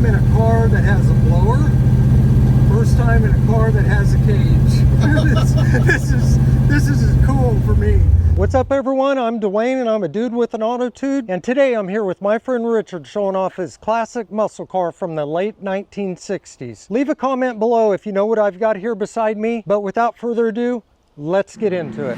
time in a car that has a blower. First time in a car that has a cage. this is cool for me. What's up everyone, I'm Dwayne and I'm a dude with an Autotude, and today I'm here with my friend Richard showing off his classic muscle car from the late 1960s. Leave a comment below if you know what I've got here beside me, but without further ado, let's get into it.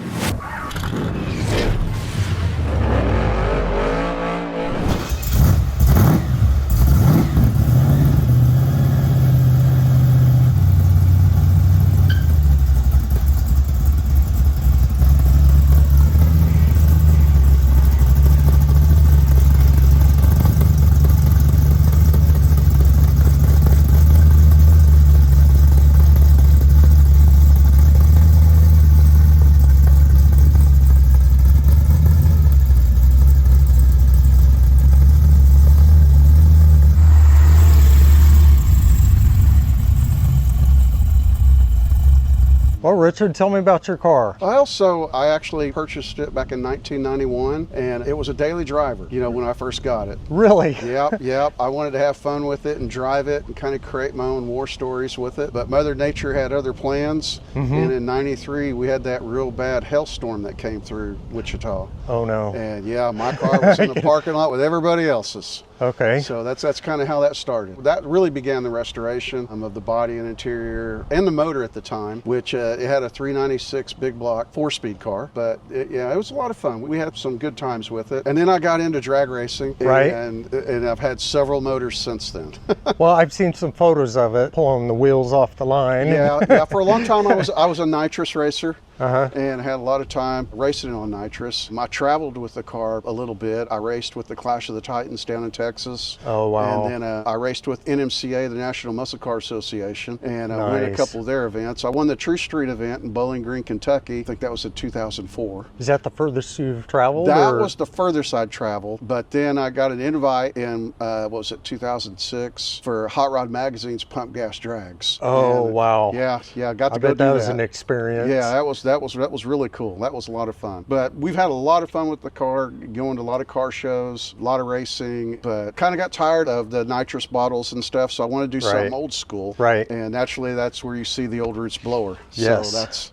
Well, Richard, tell me about your car. I actually purchased it back in 1991, and it was a daily driver, when I first got it. Really? Yep. I wanted to have fun with it and drive it and kind of create my own war stories with it. But Mother Nature had other plans, and in 93, we had that real bad hailstorm that came through Wichita. Oh, no. And yeah, my car was in the parking lot with everybody else's. Okay. So that's kind of how that started. That really began the restoration of the body and interior and the motor at the time, which it had a 396 big block 4-speed car. But it was a lot of fun. We had some good times with it. And then I got into drag racing, right? And I've had several motors since then. Well, I've seen some photos of it pulling the wheels off the line. Yeah. For a long time, I was a nitrous racer. And I had a lot of time racing on nitrous. I traveled with the car a little bit. I raced with the Clash of the Titans down in Texas. Oh, wow. And then I raced with NMCA, the National Muscle Car Association, and I won a couple of their events. I won the True Street event in Bowling Green, Kentucky. I think that was in 2004. Is that the furthest you've traveled? That was the furthest I'd traveled. But then I got an invite in, 2006 for Hot Rod Magazine's Pump Gas Drags. Oh, and, wow. Yeah, I got to go do that. I bet that was an experience. Yeah, that was really cool. That was a lot of fun. But we've had a lot of fun with the car, going to a lot of car shows, a lot of racing, but kind of got tired of the nitrous bottles and stuff, so I want to do something old school. Right. And naturally, that's where you see the old roots blower. Yes. So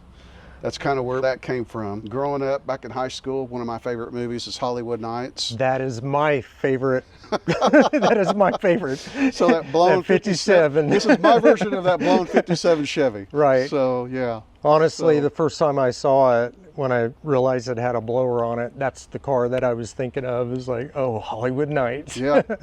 that's kind of where that came from. Growing up back in high school, one of my favorite movies is Hollywood Nights. That is my favorite. That is my favorite. So that blown 57. This is my version of that blown 57 Chevy. Right. So yeah. Honestly, the first time I saw it, when I realized it had a blower on it, that's the car that I was thinking of. Is like, oh, Hollywood Nights. Yep.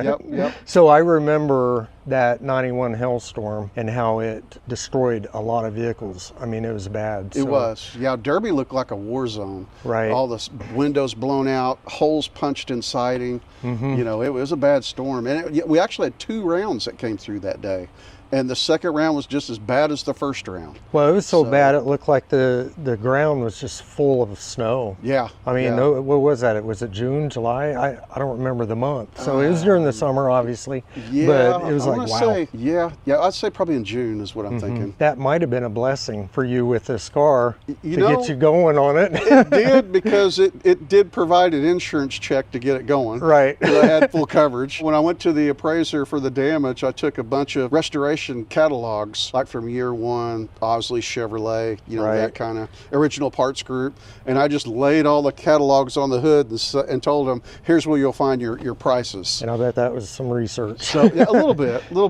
So I remember that 91 hailstorm and how it destroyed a lot of vehicles. I mean, it was bad. It was. Yeah, Derby looked like a war zone. Right. All the windows blown out, holes punched in siding. It was a bad storm. And we actually had 2 rounds that came through that day. And the second round was just as bad as the first round. Well, it was so bad it looked like the ground was just full of snow. Yeah. I mean, what was that? Was it June, July? I don't remember the month. So it was during the summer, obviously. Yeah. But it was like, wow. I'd say probably in June is what I'm thinking. That might have been a blessing for you with this car to get you going on it. It did, because it did provide an insurance check to get it going. Right. Because I had full coverage. When I went to the appraiser for the damage, I took a bunch of restoration catalogs, like from year one, Osley, Chevrolet, that kind of original parts group. And I just laid all the catalogs on the hood and told them, here's where you'll find your prices. And I bet that was some research. So yeah, a little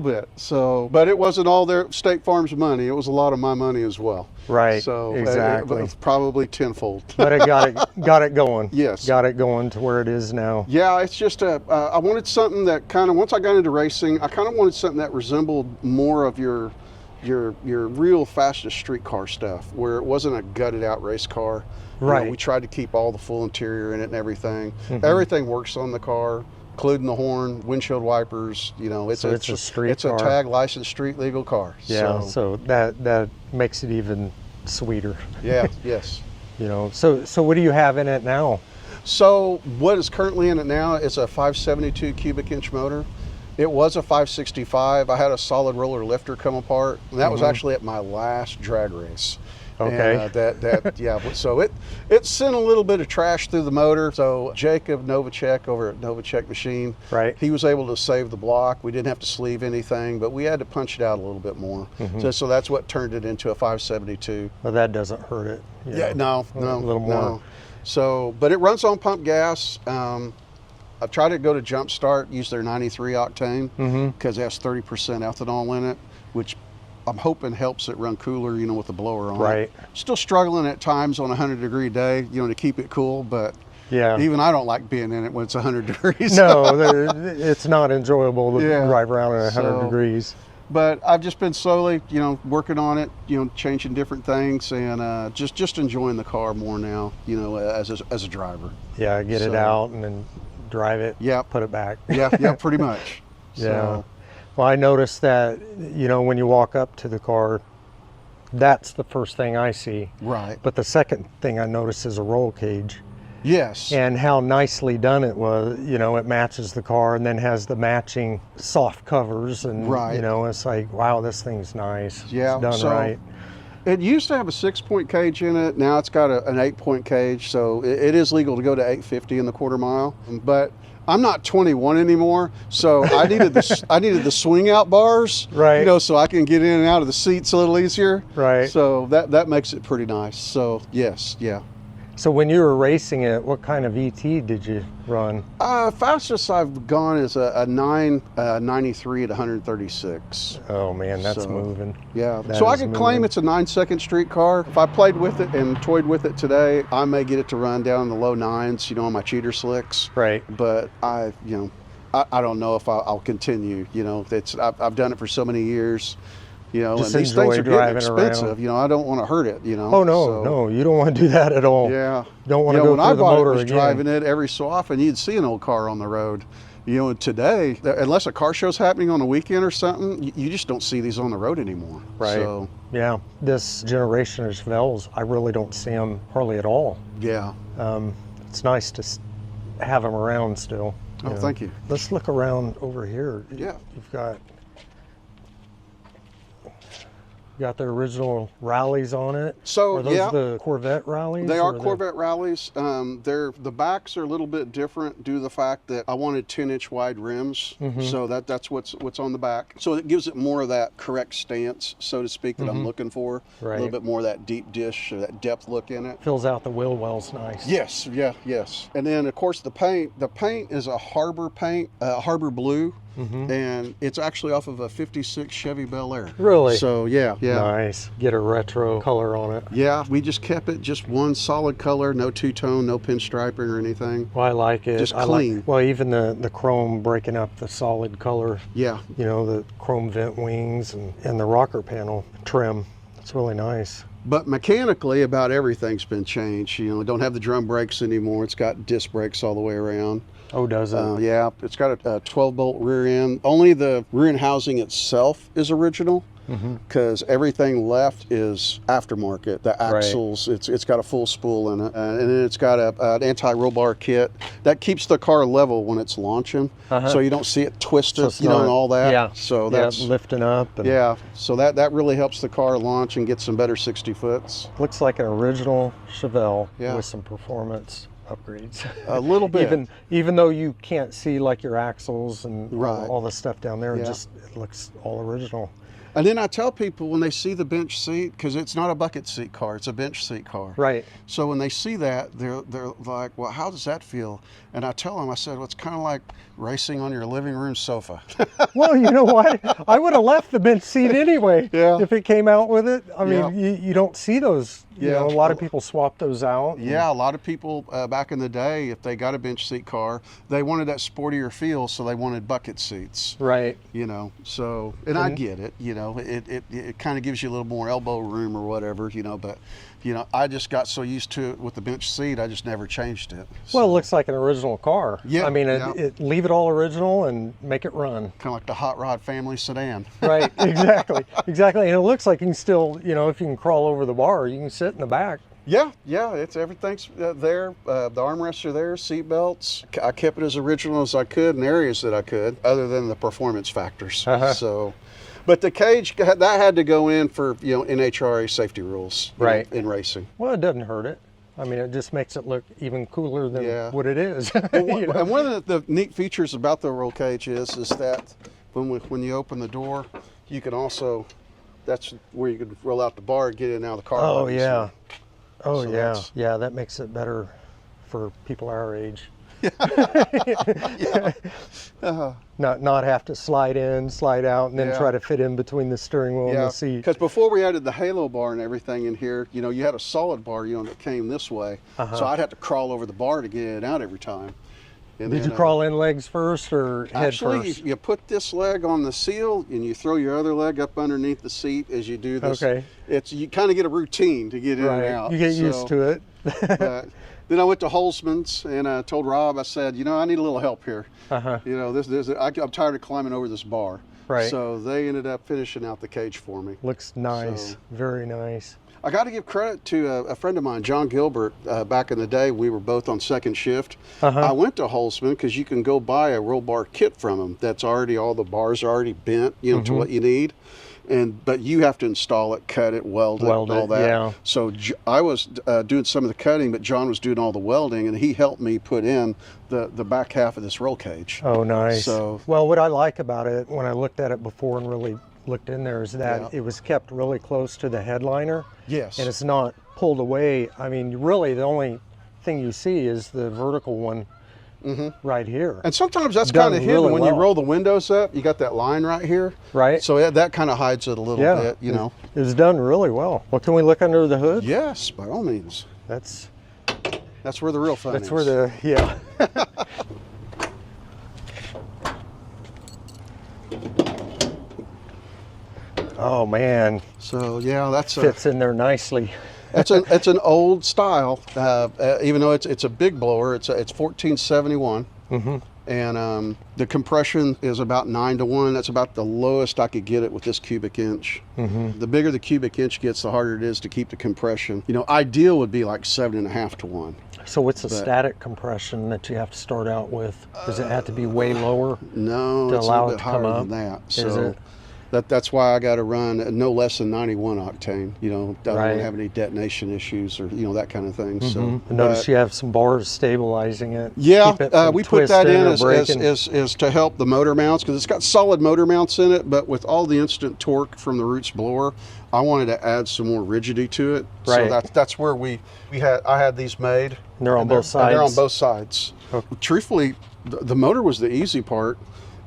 bit. So, but it wasn't all their State Farm's money. It was a lot of my money as well. Right. So exactly. Probably tenfold. But it got it going. Yes. Got it going to where it is now. Yeah, it's just I wanted something that kind of, once I got into racing, I kind of wanted something that resembled more of your real fastest street car stuff, where it wasn't a gutted out race car. Right. We tried to keep all the full interior in it and everything. Everything works on the car, including the horn, windshield wipers. It's a street car. It's a tag licensed street legal car. Yeah. So that makes it even sweeter. Yeah. Yes. So what do you have in it now? So what is currently in it now is a 572 cubic inch motor. It was a 565. I had a solid roller lifter come apart, and that was actually at my last drag race. Okay. And, yeah. So it sent a little bit of trash through the motor. So Jacob Novacek over at Novacek Machine, Right. he was able to save the block. We didn't have to sleeve anything, but we had to punch it out a little bit more. So that's what turned it into a 572. Well, that doesn't hurt it. Yeah, no, a little more. no. So, but it runs on pump gas. I've tried to go to Jump Start, use their 93 octane because it has 30% ethanol in it, which I'm hoping helps it run cooler, with the blower on. Right. It. Still struggling at times on a 100-degree day, to keep it cool, but yeah, even I don't like being in it when it's 100 degrees. No, it's not enjoyable to Yeah. drive around at 100 degrees. But I've just been slowly, working on it, changing different things, and just enjoying the car more now, as a driver. Yeah, get it out and then drive it. Yeah. Put it back. Yeah, pretty much. Yeah. So, Well, I noticed that, when you walk up to the car, that's the first thing I see. right. But the second thing I noticed is a roll cage Yes. and how nicely done it was. It matches the car and then has the matching soft covers. And, Right. It's like, wow, this thing's nice. Yeah, It's done so right. It used to have a 6-point cage in it. Now it's got an 8-point cage, so it is legal to go to 850 in the quarter mile. But I'm not 21 anymore, so I needed the swing out bars, Right. So I can get in and out of the seats a little easier. Right. So that makes it pretty nice. So yes, yeah. So when you were racing it, what kind of ET did you run? Fastest I've gone is a 993 at 136. Oh man, that's So, moving. Yeah, That so I is could claim moving. it's a 9-second street car. If I played with it and toyed with it today, I may get it to run down in the low 9s, on my cheater slicks. Right. But I don't know if I'll continue. I've done it for so many years. Just and these enjoy things are getting driving expensive. around. I don't want to hurt it. Oh no, so, no, you don't want to do that at all. Yeah. You don't want to go when I through the bought motor it, was again. driving it every so often, you'd see an old car on the road. And today, unless a car show's happening on a weekend or something, you just don't see these on the road anymore. Right. So, Yeah, this generation of Chevelles, I really don't see them hardly at all. yeah. It's nice to have them around still. Oh, thank you. Let's look around over here. Yeah. You've got the original rallies on it. So, Are those yeah. the Corvette rallies? They are or Corvette rallies. The backs are a little bit different due to the fact that I wanted 10-inch wide rims. So that's what's on the back. So it gives it more of that correct stance, so to speak, that I'm looking for. Right. A little bit more of that deep dish or that depth look in it. Fills out the wheel wells nice. Yes, yes. And then of course the paint is a Harbor paint, Harbor blue. And it's actually off of a 56 Chevy Bel Air. Really? So yeah. Nice. Get a retro color on it. Yeah, we just kept it just one solid color, no two-tone, no pinstriping or anything. Well, I like it. Just I clean. Well, even the chrome breaking up the solid color. Yeah. The chrome vent wings and the rocker panel trim. It's really nice. But mechanically, about everything's been changed. We don't have the drum brakes anymore. It's got disc brakes all the way around. Oh, does it? Yeah, it's got a 12-bolt rear end. Only the rear end housing itself is original, because everything left is aftermarket. The axles, it's got a full spool in it, and then it's got an anti-roll bar kit that keeps the car level when it's launching, so you don't see it twisted, So and all that. Yeah. So that's lifting up. And yeah. So that really helps the car launch and get some better 60-foots. Looks like an original Chevelle Yeah. with some performance upgrades. A little bit. Even though you can't see like your axles and Right. all the stuff down there, Yeah. it looks all original. And then I tell people when they see the bench seat, because it's not a bucket seat car, it's a bench seat car. Right. So when they see that, they're like, well, how does that feel? And I tell them, I said, well, it's kind of like racing on your living room sofa. Well, you know what? I would have left the bench seat anyway Yeah. if it came out with it. I mean, Yeah. you don't see those. Yeah. A lot of people swap those out. Yeah, a lot of people back in the day, if they got a bench seat car, they wanted that sportier feel, so they wanted bucket seats. Right. So, and I get it, it kind of gives you a little more elbow room or whatever, but, I just got so used to it with the bench seat, I just never changed it. Well, it looks like an original car. Yeah, I mean, yeah. leave it all original and make it run. Kind of like the Hot Rod family sedan. Right, exactly. And it looks like you can still, if you can crawl over the bar, you can sit in the back. Yeah, everything's there. The armrests are there, seat belts. I kept it as original as I could in areas that I could, other than the performance factors. So, But the cage, that had to go in for, NHRA safety rules, right, in racing. Well, it doesn't hurt it. I mean, it just makes it look even cooler than what it is. Well, and one of the neat features about the roll cage is that when you open the door, you can also, that's where you can roll out the bar and get in and out of the car. Oh, yeah. Oh, So yeah. Yeah, that makes it better for people our age. Yeah. Not have to slide in, slide out, and then try to fit in between the steering wheel and the seat. Because before we added the Halo bar and everything in here, you had a solid bar, that came this way. So I'd have to crawl over the bar to get in and out every time. And Did you crawl in legs first or head first? Actually, you put this leg on the seal and you throw your other leg up underneath the seat as you do this. Okay. You kind of get a routine to get in and out. You get used to it. But then I went to Holzman's and I told Rob, I said, I need a little help here. I'm tired of climbing over this bar. Right. So they ended up finishing out the cage for me. Looks nice. Very nice. I got to give credit to a friend of mine, John Gilbert. Back in the day, we were both on second shift. I went to Holzman because you can go buy a roll bar kit from them that's already, all the bars are already bent, to what you need. But you have to install it, cut it, weld it, all that. Yeah. So I was doing some of the cutting, but John was doing all the welding, and he helped me put in the back half of this roll cage. Oh, nice. So, well, what I like about it when I looked at it before and really looked in there is that it was kept really close to the headliner. Yes. And it's not pulled away. I mean, really, the only thing you see is the vertical one right here. And sometimes that's kind of hidden really when well. you roll the windows up. You got that line right here. Right. So that kind of hides it a little bit, It was done really well. Well, can we look under the hood? Yes, by all means. That's where the real fun is. That's where the, Oh man. So yeah, that's fits in there nicely. it's an old style, even though it's a big blower. It's 1471, and the compression is about 9-to-1. That's about the lowest I could get it with this cubic inch. The bigger the cubic inch gets, the harder it is to keep the compression. Ideal would be like 7.5-to-1. So what's the static compression that you have to start out with? Does it have to be way lower? No, it's a little bit higher than that. So that's why I got to run no less than 91 octane. Don't have any detonation issues or that kind of thing. So notice you have some bars stabilizing it. Yeah, we put that in as to help the motor mounts, because it's got solid motor mounts in it. But with all the instant torque from the Roots blower, I wanted to add some more rigidity to it. Right. So that's where I had these made. And they're on both sides. They're on both sides. Okay. Truthfully, the motor was the easy part.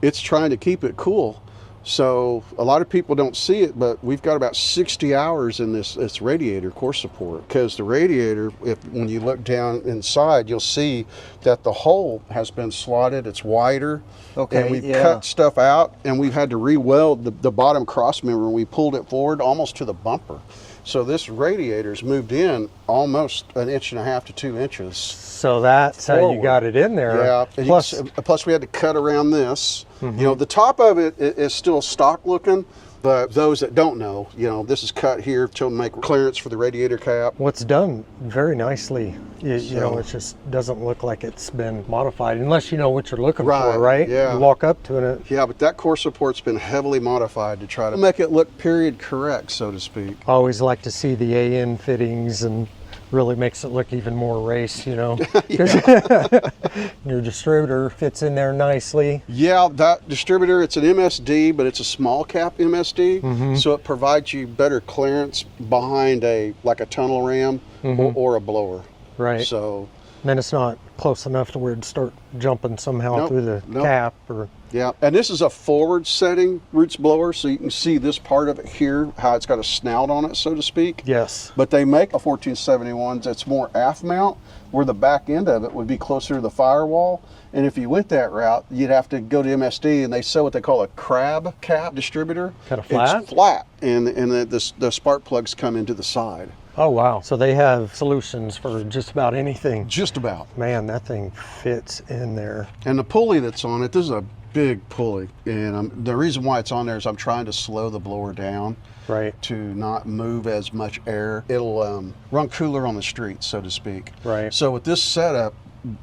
It's trying to keep it cool. So a lot of people don't see it, but we've got about 60 hours in this radiator core support, because the radiator, when you look down inside, you'll see that the hole has been slotted. It's wider. Okay, and we've cut stuff out, and we've had to re-weld the bottom cross member, and we pulled it forward almost to the bumper. So this radiator's moved in almost 1.5 to 2 inches. So that's forward. How you got it in there. Yeah. Plus we had to cut around this. The top of it is still stock looking, but those that don't know, this is cut here to make clearance for the radiator cap. Well, it's done very nicely. You know, it just doesn't look like it's been modified, unless you know what you're looking for, right? Yeah. You walk up to it. Yeah, but that core support's been heavily modified to try to make it look period correct, so to speak. I always like to see the AN fittings, and really makes it look even more race, Your distributor fits in there nicely. Yeah, that distributor, it's an MSD, but it's a small cap MSD, so it provides you better clearance behind a tunnel ram or a blower. Right. So then it's not close enough to where it'd start jumping somehow through the cap or. Yeah, and this is a forward setting Roots blower, so you can see this part of it here, how it's got a snout on it, so to speak. Yes. But they make a 1471 that's more aft mount, where the back end of it would be closer to the firewall. And if you went that route, you'd have to go to MSD, and they sell what they call a crab cap distributor. Kind of flat? It's flat, and the spark plugs come into the side. Oh, wow. So they have solutions for just about anything. Just about. Man, that thing fits in there. And the pulley that's on it, this is a big pulley, and the reason why it's on there is I'm trying to slow the blower down, to not move as much air. It'll run cooler on the street, so to speak. Right. So with this setup,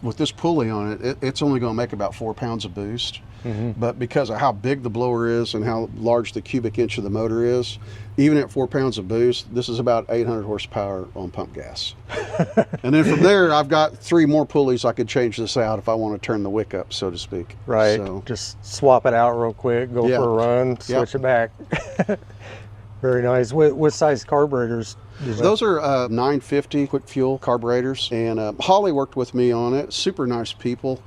with this pulley on it, it's only going to make about 4 pounds of boost. But because of how big the blower is and how large the cubic inch of the motor is, even at 4 pounds of boost, this is about 800 horsepower on pump gas. And then from there, I've got 3 more pulleys. I could change this out if I want to turn the wick up, so to speak. Right. So, just swap it out real quick, go for a run, switch it back. Very nice. What size carburetors? Those are 950 quick fuel carburetors, and Holly worked with me on it. Super nice people,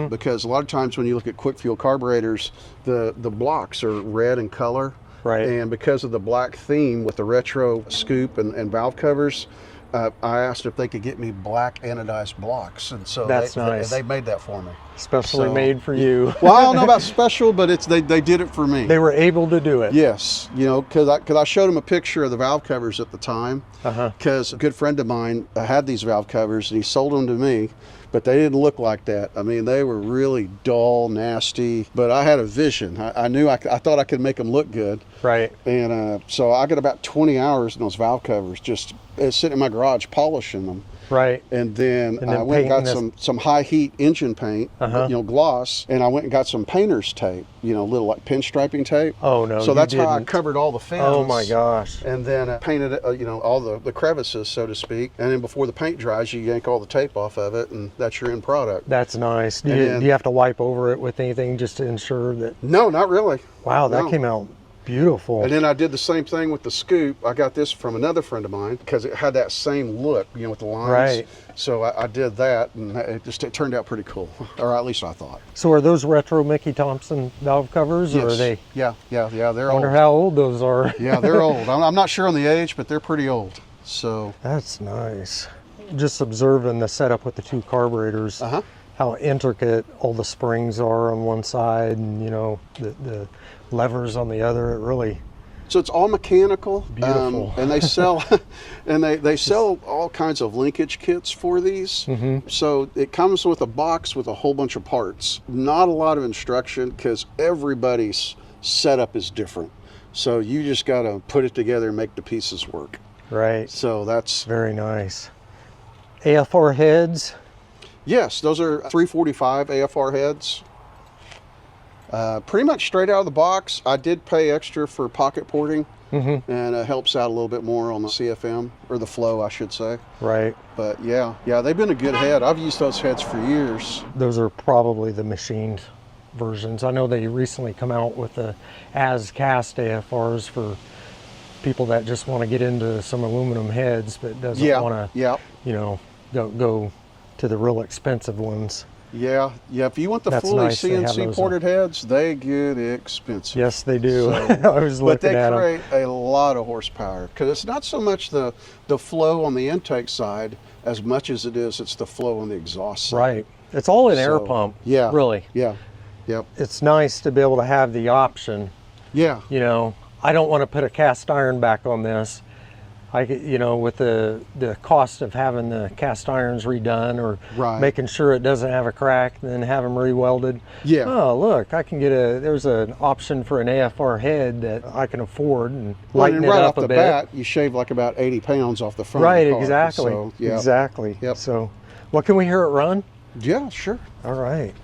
because a lot of times when you look at quick fuel carburetors, the blocks are red in color. Right. And because of the black theme with the retro scoop and valve covers, I asked if they could get me black anodized blocks, and so nice. They made that for me. Specially made for you. Well, I don't know about special, but they did it for me. They were able to do it. Yes, you know, because I showed them a picture of the valve covers at the time, because a good friend of mine had these valve covers and he sold them to me, but they didn't look like that. I mean, they were really dull, nasty, but I had a vision. I knew I thought I could make them look good. Right. And so I got about 20 hours in those valve covers, just sitting in my garage polishing them. Right. And then I went and got some high heat engine paint, you know, gloss, and I went and got some painter's tape, you know, little like pinstriping tape. Oh no! So that's how I covered all the fins. Oh my gosh! And then painted, you know, all the crevices, so to speak. And then before the paint dries, you yank all the tape off of it, and that's your end product. That's nice. Do you have to wipe over it with anything just to ensure that? No, not really. Wow, that came out beautiful. And then I did the same thing with the scoop. I got this from another friend of mine because it had that same look, you know, with the lines. Right. So I did that, and it turned out pretty cool, or at least I thought. So are those retro Mickey Thompson valve covers, or are they? Yeah, they're old. I wonder how old those are. Yeah, they're old. I'm not sure on the age, but they're pretty old. So that's nice. Just observing the setup with the 2 carburetors. How intricate all the springs are on one side, and you know the levers on the other. It really. So it's all mechanical. Beautiful. And they sell, they sell all kinds of linkage kits for these. So it comes with a box with a whole bunch of parts. Not a lot of instruction because everybody's setup is different. So you just got to put it together and make the pieces work. Right. So that's very nice. AFR heads. Yes, those are 345 AFR heads. Pretty much straight out of the box. I did pay extra for pocket porting, and it helps out a little bit more on the CFM, or the flow, I should say. Right. But yeah, they've been a good head. I've used those heads for years. Those are probably the machined versions. I know they recently come out with the as cast AFRs for people that just want to get into some aluminum heads, but doesn't want to, you know, go to the real expensive ones. Yeah. If you want the fully CNC ported heads, they get expensive. Yes, they do. So, I was looking at them. But they create a lot of horsepower, because it's not so much the flow on the intake side as much as it's the flow on the exhaust side. Right. It's all an air pump. Yeah. Really. Yeah. Yep. It's nice to be able to have the option. Yeah. You know, I don't want to put a cast iron back on this. You know, with the cost of having the cast irons redone, or making sure it doesn't have a crack, and then have them re-welded. Yeah. Oh, look, I can get there's an option for an AFR head that I can afford, and lighten it up a bit. Right off the bat, you shave like about 80 pounds off the front. Right, of the car. exactly. So, exactly. Yep. So, well, can we hear it run? Yeah, sure. All right.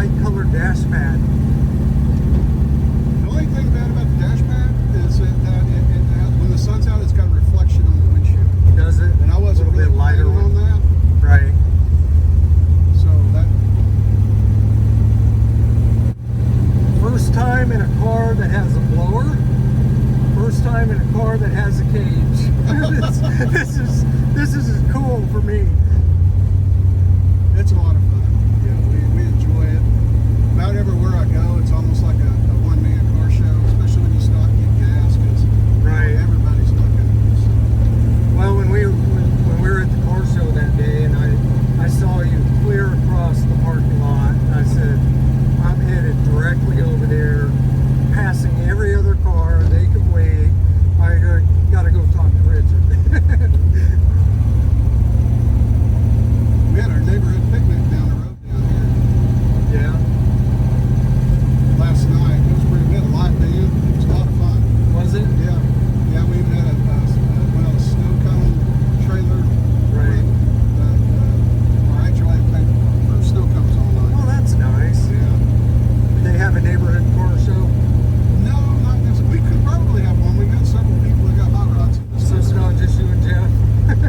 light colored dash pad. The only thing bad about the dash pad is that when the sun's out, it's got a reflection on the windshield. Does it? And I wasn't a little really bit lighter planning on that. Right. So that. First time in a car that has a blower. First time in a car that has a cage. this is cool for me. It's a lot of fun. Yeah, we enjoy it. About everywhere I go, it's almost like a one-man car show, especially when you stop and get gas, because Right. everybody's looking. So. Well, when we were at the car show that day, and I saw you clear across the parking lot, I said, I'm headed directly over there, passing every other car. They can wait. I gotta go talk to Richard. We had our neighborhood picnic down the road down here Yeah. last night. It was pretty good. A live band. It was a lot of fun. Was it? Yeah. Yeah, we even had a snow cone trailer. Right. Our HOA paid for snow cones online. Oh, that's nice. Yeah. Do they have a neighborhood car show? No, not necessarily. We could probably have one. We got several people that got hot rods. So it's not just you and Jeff?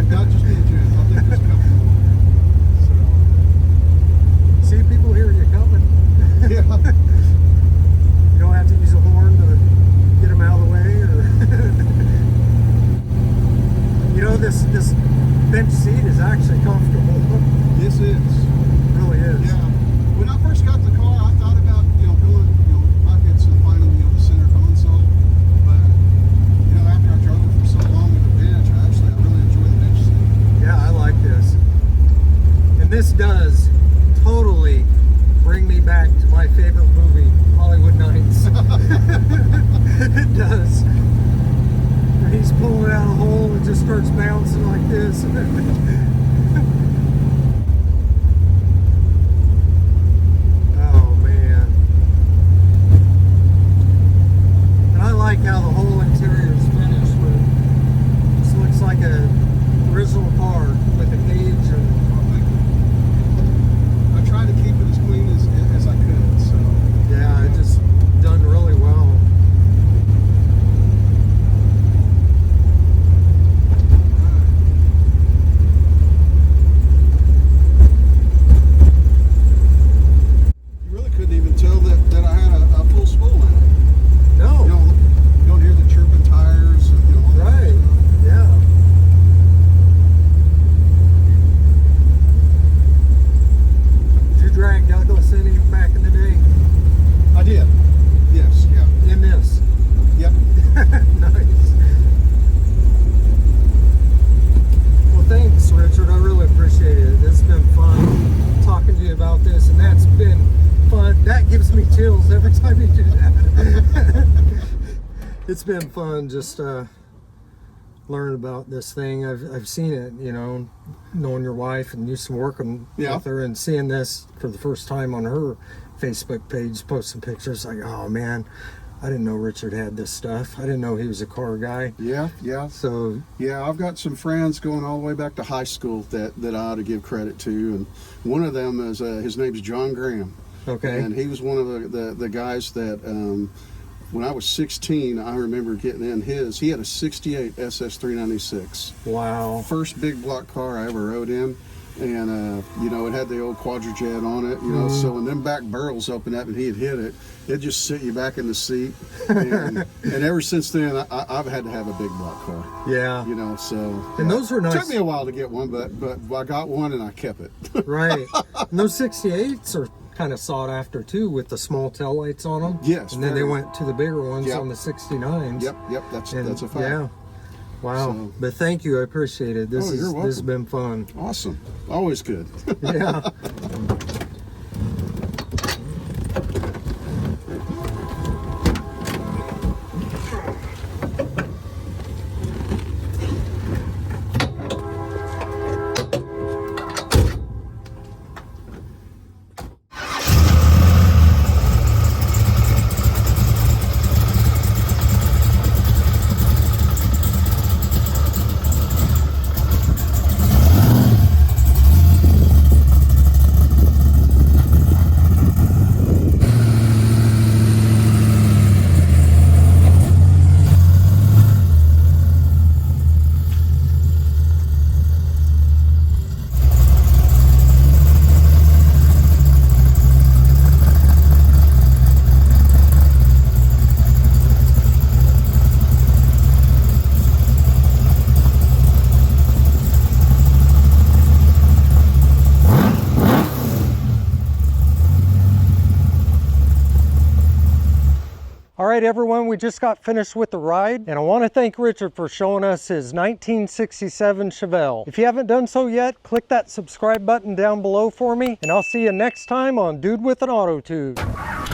Not just me and Jeff. I think there's a couple more. See, people hear you coming. So, yeah. You don't have to use a horn to get them out of the way, or you know, this bench seat is actually comfortable. This is. It really is. Yeah. When I first got the car, I thought about, going, pockets and finding, the center console. But, after I drove it for so long with the bench, I really enjoy the bench seat. Yeah, I like this. And this does totally bring me back to my favorite movie, Hollywood Nights. It does. When he's pulling out a hole, it just starts bouncing like this. Oh man. And I like how the whole interior is finished with, this looks like a original car with a cage and I tried to keep it as clean as I could, so. yeah, it just done really well. You really couldn't even tell that I had a full spool in it. No, You don't hear the chirping tires, all that right, stuff. yeah. Did you drag Douglas any back in the day? I did. Yes, yeah. In this? Yep. Nice. Well, thanks, Richard. I really appreciate it. It's been fun talking to you about this, and that's been fun. That gives me chills every time you do that. It's been fun just learning about this thing. I've seen it, knowing your wife and used to working Yeah. with her, and seeing this for the first time on her Facebook page, posting pictures. Like, oh man, I didn't know Richard had this stuff. I didn't know he was a car guy. Yeah, yeah. So Yeah, I've got some friends going all the way back to high school that I ought to give credit to, and one of them is his name's John Graham, okay, and he was one of the guys that when I was 16, I remember getting in his. He had a '68 SS396, wow, first big block car I ever rode in, and it had the old quadrijet on it, So when them back barrels opened up and he'd hit it, it'd just sit you back in the seat, and ever since then I've had to have a big block car. yeah, So and those were nice. It took me a while to get one, but I got one and I kept it. Right, and those 68s are kind of sought after too, with the small tail lights on them. Yes, and then they very. went to the bigger ones Yep. on the 69s. Yep, that's a fact. Yeah, wow. So- But thank you, I appreciate it. This you're has welcome. been fun. Awesome, always good. Yeah. right, everyone, we just got finished with the ride, and I want to thank Richard for showing us his 1967 Chevelle. If you haven't done so yet, click that subscribe button down below for me, and I'll see you next time on Dude with an Autotude.